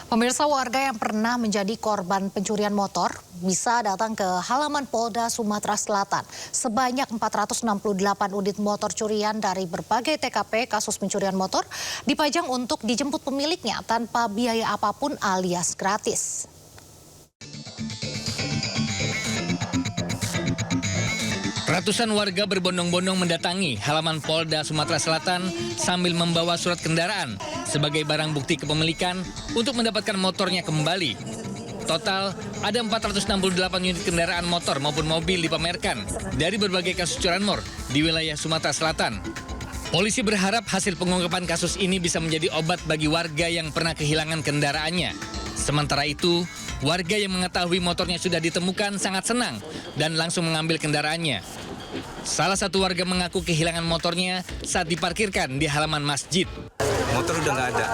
Pemirsa, warga yang pernah menjadi korban pencurian motor bisa datang ke halaman Polda Sumatera Selatan. Sebanyak 468 unit motor curian dari berbagai TKP kasus pencurian motor dipajang untuk dijemput pemiliknya tanpa biaya apapun alias gratis. Ratusan warga berbondong-bondong mendatangi halaman Polda Sumatera Selatan sambil membawa surat kendaraan sebagai barang bukti kepemilikan untuk mendapatkan motornya kembali. Total ada 468 unit kendaraan motor maupun mobil dipamerkan dari berbagai kasus curanmor di wilayah Sumatera Selatan. Polisi berharap hasil pengungkapan kasus ini bisa menjadi obat bagi warga yang pernah kehilangan kendaraannya. Sementara itu, warga yang mengetahui motornya sudah ditemukan sangat senang dan langsung mengambil kendaraannya. Salah satu warga mengaku kehilangan motornya saat diparkirkan di halaman masjid. Motor udah nggak ada.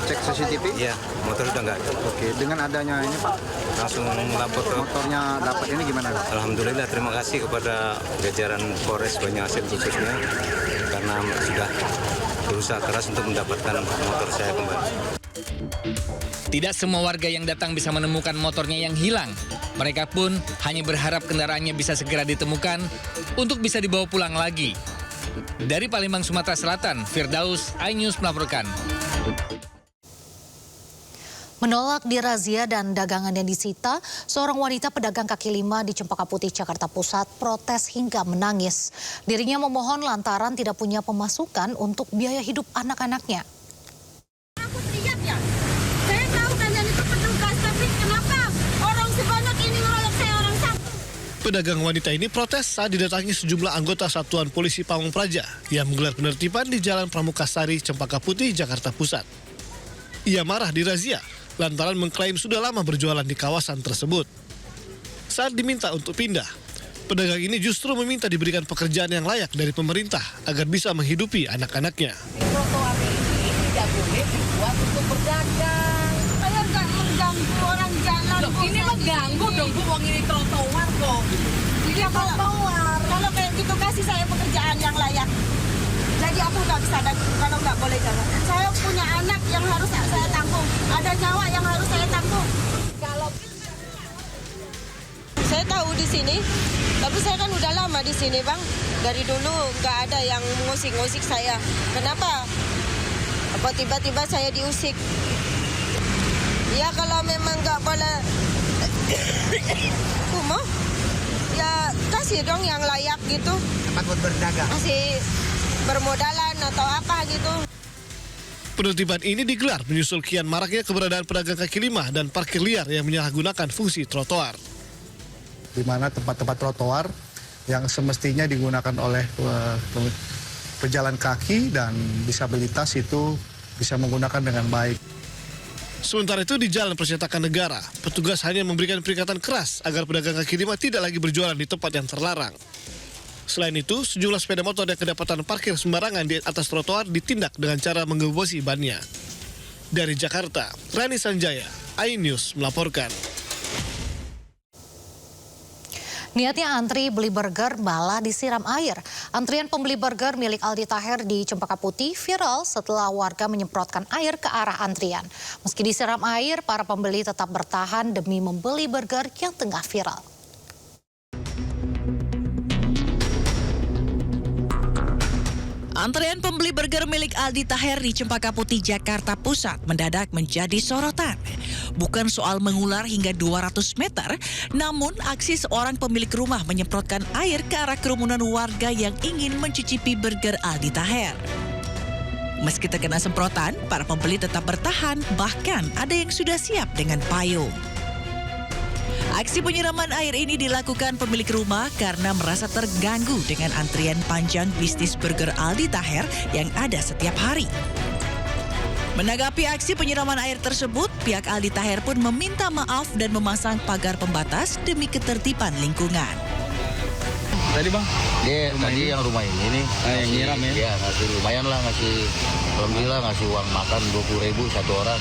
Cek CCTV? Iya, motor udah nggak ada. Oke, dengan adanya ini Pak, Langsung melapor ke... motornya dapat ini gimana? Alhamdulillah, terima kasih kepada jajaran Polres Banjarmasin khususnya karena sudah berusaha keras untuk mendapatkan motor saya kembali. Tidak semua warga yang datang bisa menemukan motornya yang hilang. Mereka pun hanya berharap kendaraannya bisa segera ditemukan untuk bisa dibawa pulang lagi. Dari Palembang, Sumatera Selatan, Firdaus, iNews melaporkan. Menolak dirazia dan dagangannya disita, seorang wanita pedagang kaki lima di Cempaka Putih, Jakarta Pusat protes hingga menangis. Dirinya memohon lantaran tidak punya pemasukan untuk biaya hidup anak-anaknya. Aku teriak ya, saya tahu kalian itu petugas, tapi kenapa orang sebanyak ini ngerolok saya orang sakit? Pedagang wanita ini protes saat didatangi sejumlah anggota Satuan Polisi Pamong Praja yang menggelar penertiban di Jalan Pramukasari, Cempaka Putih, Jakarta Pusat. Ia marah dirazia lantaran mengklaim sudah lama berjualan di kawasan tersebut. Saat diminta untuk pindah, pedagang ini justru meminta diberikan pekerjaan yang layak dari pemerintah agar bisa menghidupi anak-anaknya. Trotoar ini tidak boleh dibuat untuk berdagang. Saya nggak mengganggu orang jalan. Loh, ini mengganggu dong Bu, wong ini trotoar kok. Ini trotoar. Kalau kayak gitu kasih saya pekerjaan yang layak. Jadi aku nggak bisa kalau nggak boleh jalan. Saya punya anak yang harus saya tanggung. Ada nyawa yang harus saya tanggung. Kalau Saya tahu di sini, tapi saya kan udah lama di sini Bang. Dari dulu nggak ada yang ngusik-ngusik saya. Kenapa? Apa tiba-tiba saya diusik? Ya kalau memang nggak boleh, kumo, ya kasih dong yang layak gitu. Tempat buat berdagang. Kasih bermodalan atau apa gitu. Penertiban ini digelar menyusul kian maraknya keberadaan pedagang kaki lima dan parkir liar yang menyalahgunakan fungsi trotoar. Di mana tempat-tempat trotoar yang semestinya digunakan oleh pejalan kaki dan disabilitas itu bisa menggunakan dengan baik. Sementara itu di Jalan Percetakan Negara, petugas hanya memberikan peringatan keras agar pedagang kaki lima tidak lagi berjualan di tempat yang terlarang. Selain itu, sejumlah sepeda motor yang kedapatan parkir sembarangan di atas trotoar ditindak dengan cara menggebosi bannya. Dari Jakarta, Rani Sanjaya, iNews melaporkan. Niatnya antri beli burger malah disiram air. Antrian pembeli burger milik Aldi Taher di Cempaka Putih viral setelah warga menyemprotkan air ke arah antrian. Meski disiram air, para pembeli tetap bertahan demi membeli burger yang tengah viral. Antrean pembeli burger milik Aldi Taher di Cempaka Putih, Jakarta Pusat mendadak menjadi sorotan. Bukan soal mengular hingga 200 meter, namun aksi seorang pemilik rumah menyemprotkan air ke arah kerumunan warga yang ingin mencicipi burger Aldi Taher. Meski terkena semprotan, para pembeli tetap bertahan, bahkan ada yang sudah siap dengan payung. Aksi penyiraman air ini dilakukan pemilik rumah karena merasa terganggu dengan antrian panjang bisnis burger Aldi Taher yang ada setiap hari. Menanggapi aksi penyiraman air tersebut, pihak Aldi Taher pun meminta maaf dan memasang pagar pembatas demi ketertiban lingkungan. Tadi Bang? Dia tadi yang rumah ini nih. Yang nyiram ya? Iya, ngasih lumayan lah, alhamdulillah ngasih uang makan 20.000 satu orang.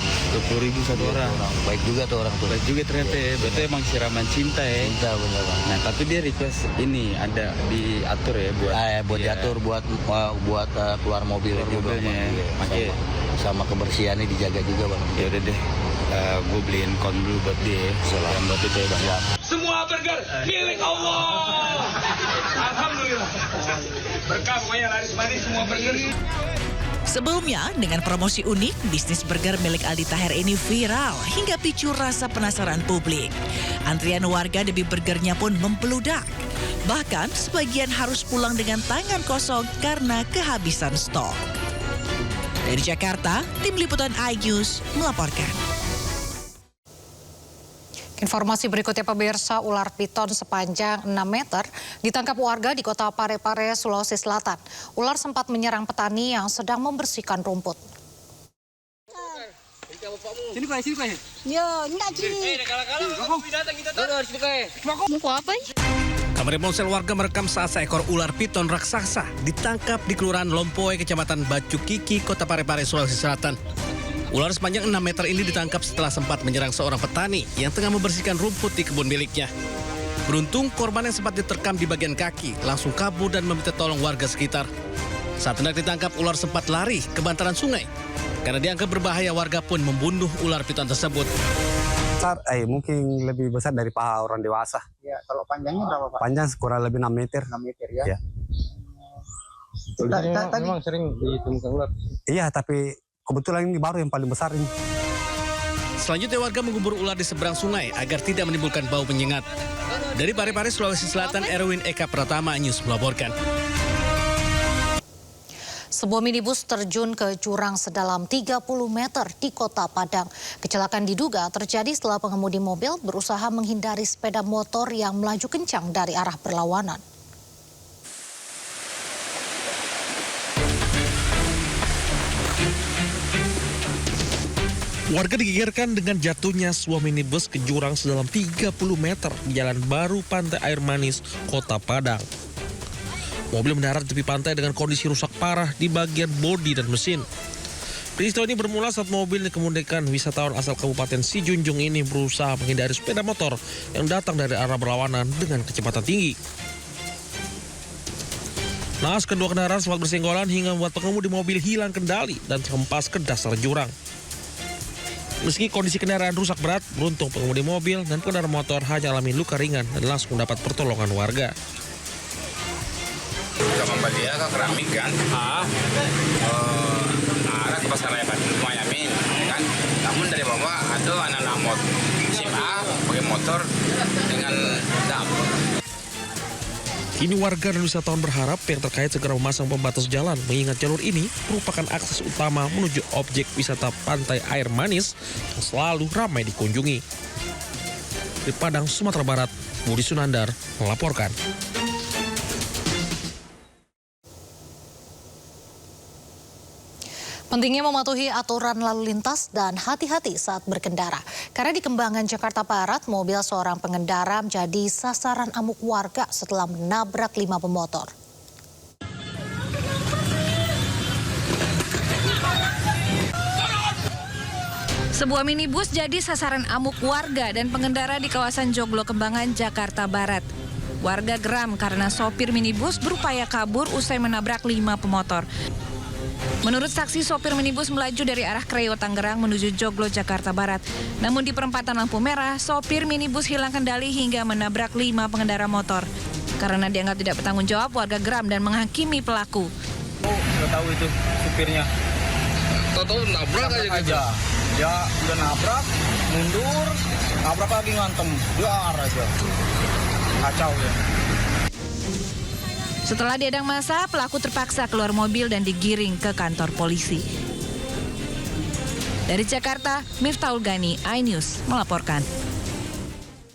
20.000 satu orang. Baik juga tuh orang tuh. Baik juga ternyata ya. Berarti emang siraman cinta ya. Cinta bener Bang. Nah tapi dia request ini ada diatur ya buat. Buat diatur buat keluar mobil juga Bang. Mobilnya ya. Sama kebersihannya dijaga juga Bang. Ya udah deh. gue beliin corn blue buat dia. Yang buat itu ya bang. Ya. Semua burger milik Allah. Alhamdulillah. Berkah pokoknya laris manis semua burger. Sebelumnya, dengan promosi unik, bisnis burger milik Aldi Taher ini viral hingga picu rasa penasaran publik. Antrian warga demi burgernya pun membeludak. Bahkan, sebagian harus pulang dengan tangan kosong karena kehabisan stok. Dari Jakarta, Tim Liputan iNews melaporkan. Informasi berikutnya pemirsa, ular piton sepanjang 6 meter ditangkap warga di kota Parepare, Sulawesi Selatan. Ular sempat menyerang petani yang sedang membersihkan rumput. Sini kaya. Yo, enggak sini. Kamera ponsel warga merekam saat seekor ular piton raksasa ditangkap di Kelurahan Lompoe, Kecamatan Bacu Kiki, Kota Parepare, Sulawesi Selatan. Ular sepanjang 6 meter ini ditangkap setelah sempat menyerang seorang petani yang tengah membersihkan rumput di kebun miliknya. Beruntung korban yang sempat diterkam di bagian kaki langsung kabur dan meminta tolong warga sekitar. Saat hendak ditangkap, ular sempat lari ke bantaran sungai. Karena dianggap berbahaya, warga pun membunuh ular piton tersebut. Mungkin lebih besar dari paha orang dewasa. Ya, kalau panjangnya berapa, Pak? Panjang kurang lebih 6 meter. 6 meter ya. Ya. Memang sering ditemukan ular. Iya, tapi kebetulan ini baru yang paling besar ini. Selanjutnya warga mengubur ular di seberang sungai agar tidak menimbulkan bau menyengat. Dari Parepare, Sulawesi Selatan, Erwin Eka Pratama, iNews melaporkan. Sebuah minibus terjun ke jurang sedalam 30 meter di Kota Padang. Kecelakaan diduga terjadi setelah pengemudi mobil berusaha menghindari sepeda motor yang melaju kencang dari arah berlawanan. Warga digegerkan dengan jatuhnya sebuah minibus ke jurang sedalam 30 meter di Jalan Baru Pantai Air Manis, Kota Padang. Mobil mendarat di tepi pantai dengan kondisi rusak parah di bagian bodi dan mesin. Peristiwa ini bermula saat mobil yang dikemudikan wisatawan asal Kabupaten Sijunjung ini berusaha menghindari sepeda motor yang datang dari arah berlawanan dengan kecepatan tinggi. Naas kedua kendaraan sempat bersenggolan hingga membuat pengemudi mobil hilang kendali dan terhempas ke dasar jurang. Meski kondisi kendaraan rusak berat, beruntung pengemudi mobil dan pengendara motor hanya alami luka ringan dan langsung mendapat pertolongan warga. Kembali ke keramik kan, arah ke pasar raya Bandung Mayamin kan. Namun dari bawah ada anak-anak motor SMA pakai motor dengan dam. Kini warga dan wisatawan berharap pihak terkait segera memasang pembatas jalan mengingat jalur ini merupakan akses utama menuju objek wisata Pantai Air Manis yang selalu ramai dikunjungi. Di Padang, Sumatera Barat, Budi Sunandar melaporkan. Pentingnya mematuhi aturan lalu lintas dan hati-hati saat berkendara. Karena di Kembangan, Jakarta Barat, mobil seorang pengendara menjadi sasaran amuk warga setelah menabrak 5 pemotor. Sebuah minibus jadi sasaran amuk warga dan pengendara di kawasan Joglo, Kembangan, Jakarta Barat. Warga geram karena sopir minibus berupaya kabur usai menabrak 5 pemotor. Menurut saksi, sopir minibus melaju dari arah Kreo, Tangerang menuju Joglo, Jakarta Barat. Namun di perempatan lampu merah, sopir minibus hilang kendali hingga menabrak 5 pengendara motor. Karena dianggap tidak bertanggung jawab, warga geram dan menghakimi pelaku. Nggak tahu itu supirnya. Tahu nabrak aja gitu. Ya udah nabrak, mundur, nabrak lagi ngantem, dar aja. Kacau ya. Setelah diadang massa, pelaku terpaksa keluar mobil dan digiring ke kantor polisi. Dari Jakarta, Miftahul Gani, iNews melaporkan.